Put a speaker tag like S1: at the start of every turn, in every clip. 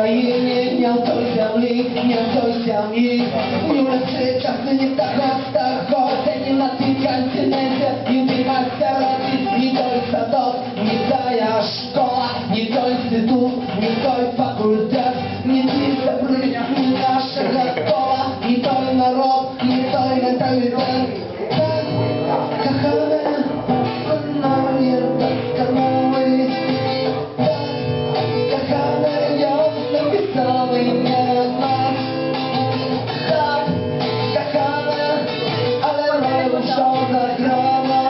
S1: Ukrainie miał coś земли, miał coś земли. Юрцы часто не так не на tym kontynencie. Judy masterowi, nie to jest sadok, nie to szkoła, nie to instytut, nie to fakultet, nie to jest zabrynia, nie naszego pola, nie to narod, nie to mentalitet. Kochane, panowie, kanały, kochane, ja napisałem imię nas. Tak, kochane, ale muszą zagrana.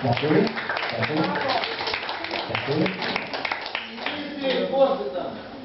S2: Dziękuję. Dziękuję. Dziękuję.